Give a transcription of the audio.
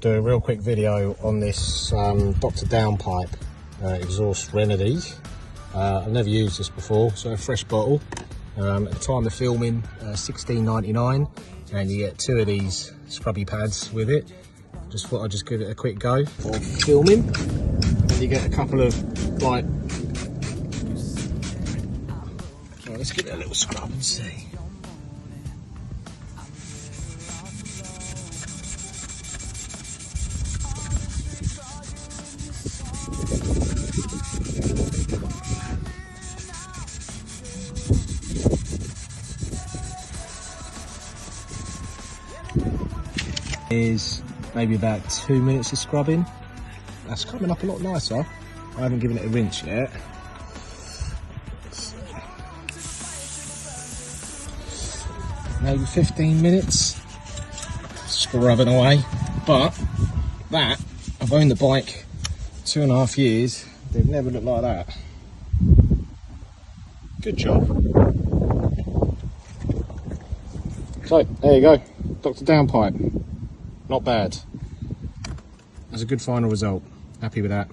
Do a real quick video on this Dr Downpipe exhaust remedy. I've never used this before, so a fresh bottle. At the time of filming, $16.99, and you get 2 of these scrubby pads with it. Just thought I'd just give it a quick go for filming. And you get a couple of like. So let's give it a little scrub and see. Is maybe about 2 minutes of scrubbing. That's coming up a lot nicer. I haven't given it a rinse yet. Maybe 15 minutes scrubbing away. But that, I've owned the bike 2.5 years. They've never looked like that. Good job. So there you go, Dr Downpipe. Not bad. That's a good final result. Happy with that.